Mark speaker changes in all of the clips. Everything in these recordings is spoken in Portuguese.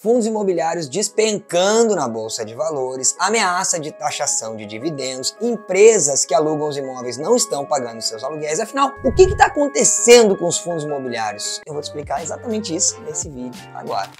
Speaker 1: fundos imobiliários despencando na Bolsa de Valores, ameaça de taxação de dividendos, empresas que alugam os imóveis não estão pagando seus aluguéis. Afinal, o que está acontecendo com os fundos imobiliários? Eu vou te explicar exatamente isso nesse vídeo agora.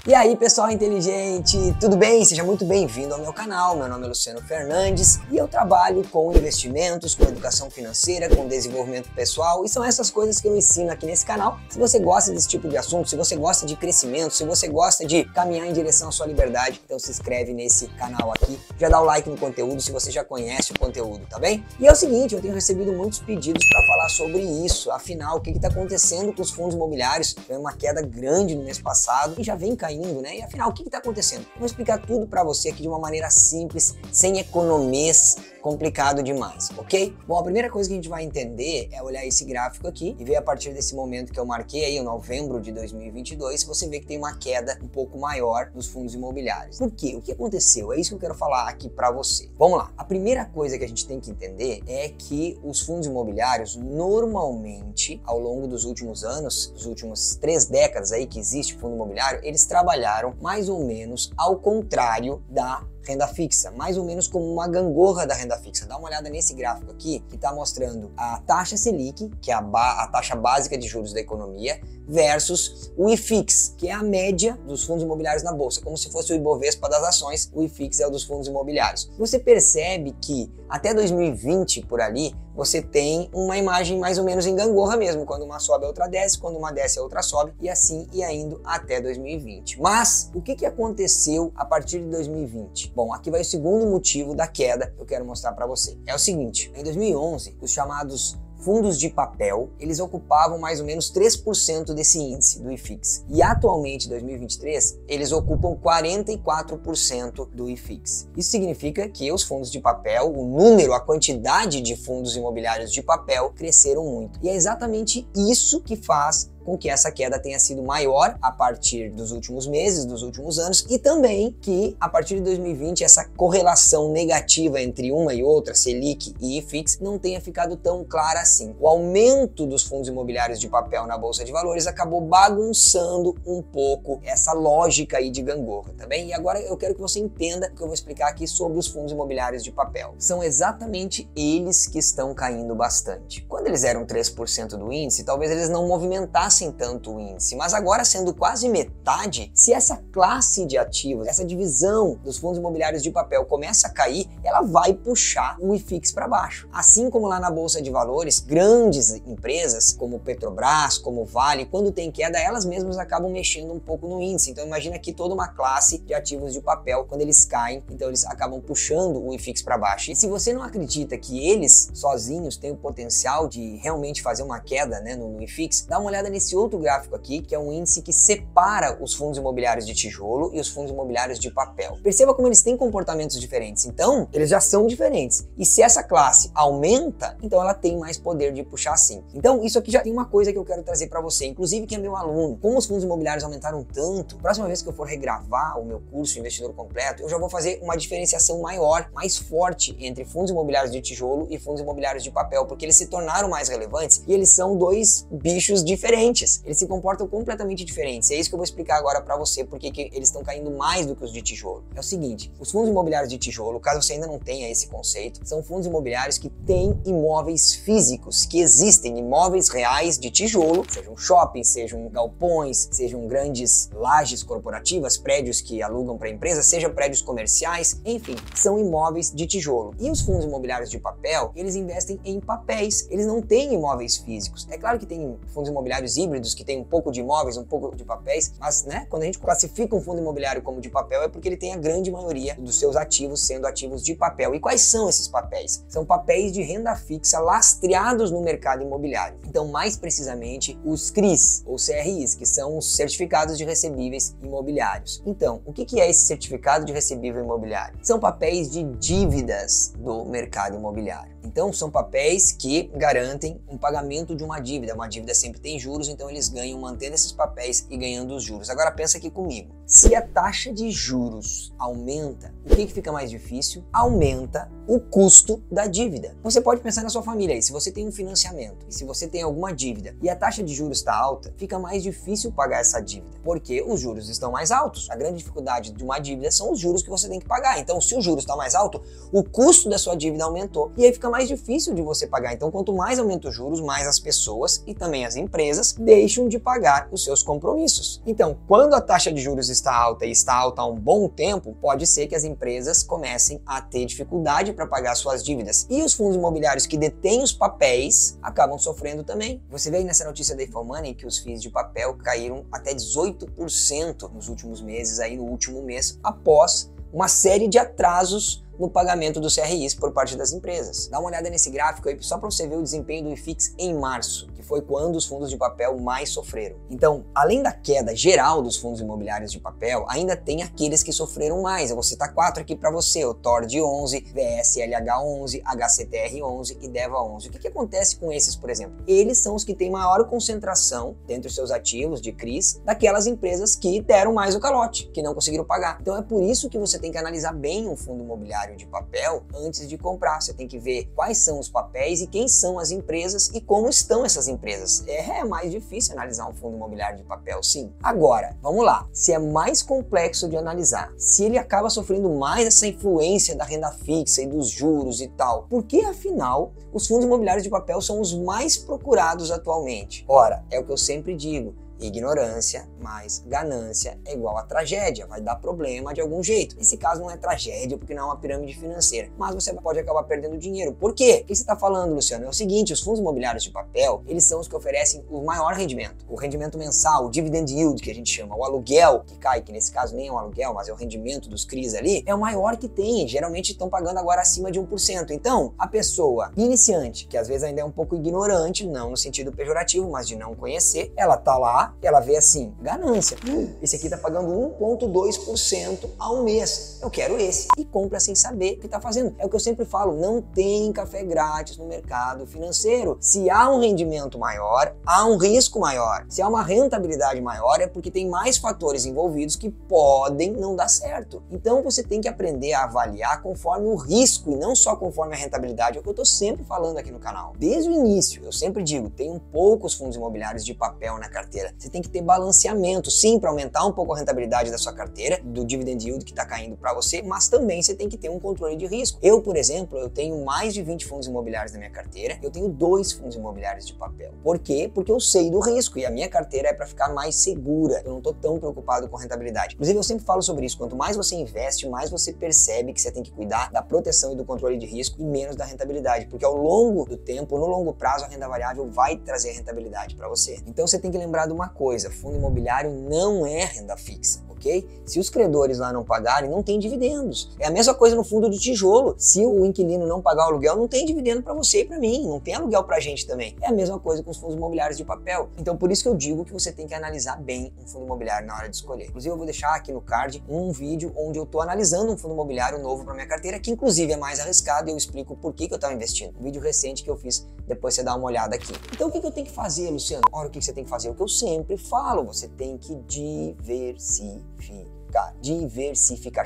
Speaker 1: E aí, pessoal inteligente, tudo bem? Seja muito bem-vindo ao meu canal. Meu nome é Luciano Fernandes e eu trabalho com investimentos, com educação financeira, com desenvolvimento pessoal, e são essas coisas que eu ensino aqui nesse canal. Se você gosta desse tipo de assunto, se você gosta de crescimento, se você gosta de caminhar em direção à sua liberdade, então se inscreve nesse canal aqui, já dá o like no conteúdo se você já conhece o conteúdo, tá bem? E é o seguinte, eu tenho recebido muitos pedidos para falar sobre isso. Afinal, o que está acontecendo com os fundos imobiliários? Foi uma queda grande no mês passado e já vem caindo, né? E afinal, o que está acontecendo? Eu vou explicar tudo para você aqui de uma maneira simples, sem economês complicado demais, ok? Bom, a primeira coisa que a gente vai entender é olhar esse gráfico aqui e ver a partir desse momento que eu marquei aí, em novembro de 2022, você vê que tem uma queda um pouco maior dos fundos imobiliários. Por quê? O que aconteceu? É isso que eu quero falar aqui para você. Vamos lá. A primeira coisa que a gente tem que entender é que os fundos imobiliários, normalmente, ao longo dos últimos anos, dos últimos 3 décadas aí que existe fundo imobiliário, eles trabalharam mais ou menos ao contrário da renda fixa, mais ou menos como uma gangorra da renda fixa. Dá uma olhada nesse gráfico aqui, que está mostrando a taxa Selic, que é a taxa básica de juros da economia, versus o IFIX, que é a média dos fundos imobiliários na bolsa, como se fosse o Ibovespa das ações, o IFIX é o dos fundos imobiliários. Você percebe que até 2020, por ali, você tem uma imagem mais ou menos em gangorra mesmo, quando uma sobe a outra desce, quando uma desce a outra sobe, e assim ia indo até 2020. Mas o que aconteceu a partir de 2020? Bom, aqui vai o segundo motivo da queda que eu quero mostrar para você. É o seguinte, em 2011, os chamados fundos de papel, eles ocupavam mais ou menos 3% desse índice do IFIX. E atualmente, em 2023, eles ocupam 44% do IFIX. Isso significa que os fundos de papel, o número, a quantidade de fundos imobiliários de papel cresceram muito. E é exatamente isso que faz com que essa queda tenha sido maior a partir dos últimos meses, dos últimos anos, e também que a partir de 2020 essa correlação negativa entre uma e outra, Selic e IFIX, não tenha ficado tão clara assim. O aumento dos fundos imobiliários de papel na Bolsa de Valores acabou bagunçando um pouco essa lógica aí de gangorra, tá bem? E agora eu quero que você entenda o que eu vou explicar aqui sobre os fundos imobiliários de papel. São exatamente eles que estão caindo bastante. Quando eles eram 3% do índice, talvez eles não movimentassem tanto o índice, mas agora sendo quase metade, se essa classe de ativos, essa divisão dos fundos imobiliários de papel começa a cair, ela vai puxar o IFIX para baixo. Assim como lá na Bolsa de Valores, grandes empresas como Petrobras, como Vale, quando tem queda, elas mesmas acabam mexendo um pouco no índice. Então imagina aqui toda uma classe de ativos de papel, quando eles caem, então eles acabam puxando o IFIX para baixo. E se você não acredita que eles sozinhos têm o potencial de realmente fazer uma queda, né, no IFIX, dá uma olhada nesse outro gráfico aqui, que é um índice que separa os fundos imobiliários de tijolo e os fundos imobiliários de papel. Perceba como eles têm comportamentos diferentes, então eles já são diferentes. E se essa classe aumenta, então ela tem mais poder de puxar sim. Então isso aqui já tem uma coisa que eu quero trazer para você, inclusive que é meu aluno. Como os fundos imobiliários aumentaram tanto, próxima vez que eu for regravar o meu curso Investidor Completo, eu já vou fazer uma diferenciação maior, mais forte entre fundos imobiliários de tijolo e fundos imobiliários de papel, porque eles se tornaram mais relevantes e eles são dois bichos diferentes. Eles se comportam completamente diferentes. É isso que eu vou explicar agora para você, porque que eles estão caindo mais do que os de tijolo. É o seguinte, os fundos imobiliários de tijolo, caso você ainda não tenha esse conceito, são fundos imobiliários que têm imóveis físicos, que existem imóveis reais de tijolo, sejam shoppings, sejam galpões, sejam grandes lajes corporativas, prédios que alugam para empresas, sejam prédios comerciais, enfim, são imóveis de tijolo. E os fundos imobiliários de papel, eles investem em papéis, eles não têm imóveis físicos. É claro que tem fundos imobiliários híbridos que tem um pouco de imóveis, um pouco de papéis, mas né, quando a gente classifica um fundo imobiliário como de papel é porque ele tem a grande maioria dos seus ativos sendo ativos de papel. E quais são esses papéis? São papéis de renda fixa lastreados no mercado imobiliário. Então, mais precisamente, os CRIs, ou CRIs, que são os certificados de recebíveis imobiliários. Então, o que é esse certificado de recebível imobiliário? São papéis de dívidas do mercado imobiliário. Então são papéis que garantem um pagamento de uma dívida. Uma dívida sempre tem juros, então eles ganham mantendo esses papéis e ganhando os juros. Agora pensa aqui comigo. Se a taxa de juros aumenta, o que fica mais difícil? Aumenta o custo da dívida. Você pode pensar na sua família aí, se você tem um financiamento e se você tem alguma dívida e a taxa de juros está alta, fica mais difícil pagar essa dívida, porque os juros estão mais altos. A grande dificuldade de uma dívida são os juros que você tem que pagar. Então, se o juros está mais alto, o custo da sua dívida aumentou e aí fica mais difícil de você pagar. Então, quanto mais aumenta os juros, mais as pessoas e também as empresas deixam de pagar os seus compromissos. Então, quando a taxa de juros está alta e está alta há um bom tempo, pode ser que as empresas comecem a ter dificuldade para pagar suas dívidas. E os fundos imobiliários que detêm os papéis acabam sofrendo também. Você vê aí nessa notícia da InfoMoney que os FIIs de papel caíram até 18% nos últimos meses, aí no último mês, após uma série de atrasos no pagamento dos CRIs por parte das empresas. Dá uma olhada nesse gráfico aí só para você ver o desempenho do IFIX em março, que foi quando os fundos de papel mais sofreram. Então, além da queda geral dos fundos imobiliários de papel, ainda tem aqueles que sofreram mais. Eu vou citar 4 aqui para você: o TORD 11, VSLH 11, HCTR 11 e DEVA 11. O que acontece com esses, por exemplo? Eles são os que têm maior concentração dentre os seus ativos de CRIs daquelas empresas que deram mais o calote, que não conseguiram pagar. Então é por isso que você tem que analisar bem um fundo imobiliário de papel antes de comprar. Você tem que ver quais são os papéis e quem são as empresas e como estão essas empresas. É mais difícil analisar um fundo imobiliário de papel, sim. Agora, vamos lá. Se é mais complexo de analisar, se ele acaba sofrendo mais essa influência da renda fixa e dos juros e tal, por que afinal os fundos imobiliários de papel são os mais procurados atualmente? Ora, é o que eu sempre digo. Ignorância mais ganância é igual a tragédia, vai dar problema de algum jeito. Nesse caso não é tragédia porque não é uma pirâmide financeira, mas você pode acabar perdendo dinheiro. Por quê? O que você está falando, Luciano? É o seguinte, os fundos imobiliários de papel, eles são os que oferecem o maior rendimento. O rendimento mensal, o dividend yield que a gente chama, o aluguel que cai, que nesse caso nem é um aluguel, mas é o rendimento dos CRIs ali, é o maior que tem. Geralmente estão pagando agora acima de 1%. Então, a pessoa iniciante, que às vezes ainda é um pouco ignorante, não no sentido pejorativo, mas de não conhecer, ela tá lá, ela vê assim, ganância, esse aqui tá pagando 1,2% ao mês, eu quero esse, e compra sem saber o que tá fazendo. É o que eu sempre falo, não tem café grátis no mercado financeiro. Se há um rendimento maior, há um risco maior. Se há uma rentabilidade maior, é porque tem mais fatores envolvidos que podem não dar certo. Então você tem que aprender a avaliar conforme o risco e não só conforme a rentabilidade. É o que eu tô sempre falando aqui no canal. Desde o início, eu sempre digo, tenham poucos fundos imobiliários de papel na carteira. Você tem que ter balanceamento, sim, para aumentar um pouco a rentabilidade da sua carteira, do dividend yield que está caindo para você, mas também você tem que ter um controle de risco. Eu, por exemplo, eu tenho mais de 20 fundos imobiliários na minha carteira, eu tenho 2 fundos imobiliários de papel. Por quê? Porque eu sei do risco e a minha carteira é para ficar mais segura. Eu não estou tão preocupado com rentabilidade. Inclusive, eu sempre falo sobre isso. Quanto mais você investe, mais você percebe que você tem que cuidar da proteção e do controle de risco e menos da rentabilidade, porque ao longo do tempo, no longo prazo, a renda variável vai trazer rentabilidade para você. Então, você tem que lembrar de uma coisa: fundo imobiliário não é renda fixa, ok? Se os credores lá não pagarem, não tem dividendos. É a mesma coisa no fundo de tijolo. Se o inquilino não pagar o aluguel, não tem dividendo para você e para mim, não tem aluguel para a gente também. É a mesma coisa com os fundos imobiliários de papel. Então, por isso que eu digo que você tem que analisar bem um fundo imobiliário na hora de escolher. Inclusive, eu vou deixar aqui no card um vídeo onde eu estou analisando um fundo imobiliário novo para minha carteira, que inclusive é mais arriscado, e eu explico por que eu estava investindo. Um vídeo recente que eu fiz, depois você dá uma olhada aqui. Então, o que eu tenho que fazer, Luciano? Ora, o que você tem que fazer? O que eu sempre falo, você tem que diversificar.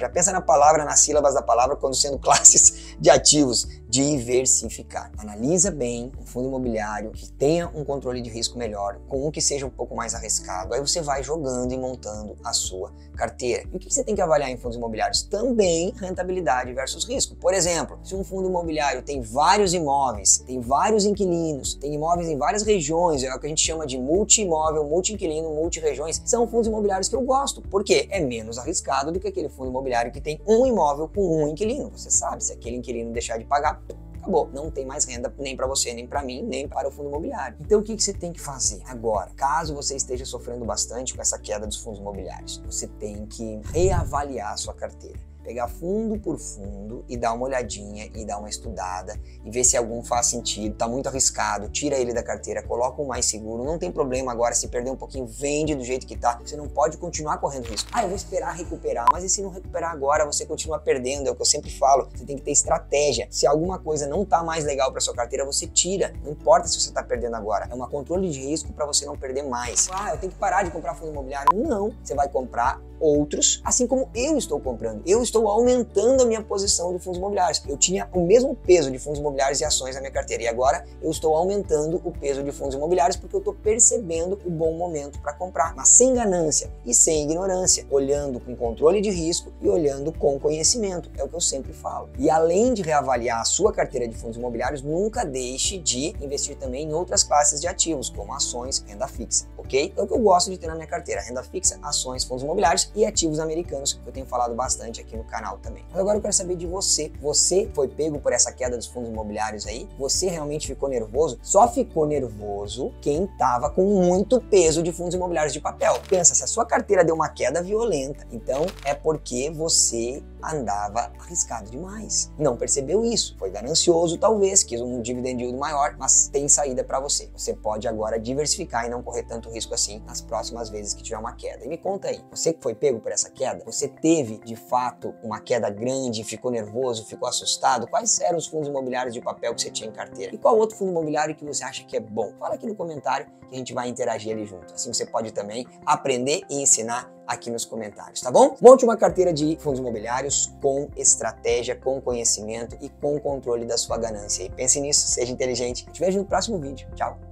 Speaker 1: Já pensa na palavra, nas sílabas da palavra, quando sendo classes de ativos. Diversificar. Analisa bem um fundo imobiliário que tenha um controle de risco melhor, com um que seja um pouco mais arriscado. Aí você vai jogando e montando a sua carteira. E o que você tem que avaliar em fundos imobiliários? Também rentabilidade versus risco. Por exemplo, se um fundo imobiliário tem vários imóveis, tem vários inquilinos, tem imóveis em várias regiões, é o que a gente chama de multi-imóvel, multi-inquilino, multi-regiões, são fundos imobiliários que eu gosto. Por quê? É menos arriscado do que aquele fundo imobiliário que tem um imóvel com um inquilino. Você sabe, se aquele inquilino deixar de pagar, acabou. Não tem mais renda nem para você, nem para mim, nem para o fundo imobiliário. Então o que você tem que fazer agora? Caso você esteja sofrendo bastante com essa queda dos fundos imobiliários, você tem que reavaliar a sua carteira. pegar fundo por fundo e dar uma olhadinha e dar uma estudada e ver se algum faz sentido, tá muito arriscado, tira ele da carteira, coloca um mais seguro, não tem problema agora se perder um pouquinho, vende do jeito que tá, você não pode continuar correndo risco. Eu vou esperar recuperar, mas e se não recuperar agora, você continua perdendo, é o que eu sempre falo, você tem que ter estratégia. Se alguma coisa não tá mais legal para sua carteira, você tira, não importa se você tá perdendo agora, é um controle de risco para você não perder mais. Eu tenho que parar de comprar fundo imobiliário. Não, você vai comprar outros, assim como eu estou comprando. Eu estou aumentando a minha posição de fundos imobiliários. Eu tinha o mesmo peso de fundos imobiliários e ações na minha carteira e agora eu estou aumentando o peso de fundos imobiliários porque eu estou percebendo o bom momento para comprar, mas sem ganância e sem ignorância, olhando com controle de risco e olhando com conhecimento, é o que eu sempre falo. E além de reavaliar a sua carteira de fundos imobiliários, nunca deixe de investir também em outras classes de ativos, como ações, renda fixa, ok? É o que eu gosto de ter na minha carteira, renda fixa, ações, fundos imobiliários e ativos americanos, que eu tenho falado bastante aqui no canal também. Mas agora eu quero saber de você. Você foi pego por essa queda dos fundos imobiliários aí? Você realmente ficou nervoso? Só ficou nervoso quem tava com muito peso de fundos imobiliários de papel. Pensa, se a sua carteira deu uma queda violenta, então é porque você andava arriscado demais. Não percebeu isso, foi ganancioso talvez, quis um dividend yield maior, mas tem saída para você. Você pode agora diversificar e não correr tanto risco assim nas próximas vezes que tiver uma queda. E me conta aí, você que foi pego por essa queda, você teve de fato uma queda grande, ficou nervoso, ficou assustado? Quais eram os fundos imobiliários de papel que você tinha em carteira? E qual outro fundo imobiliário que você acha que é bom? Fala aqui no comentário que a gente vai interagir ali junto. Assim você pode também aprender e ensinar aqui nos comentários, tá bom? Monte uma carteira de fundos imobiliários com estratégia, com conhecimento e com controle da sua ganância. E pense nisso, seja inteligente. Te vejo no próximo vídeo. Tchau!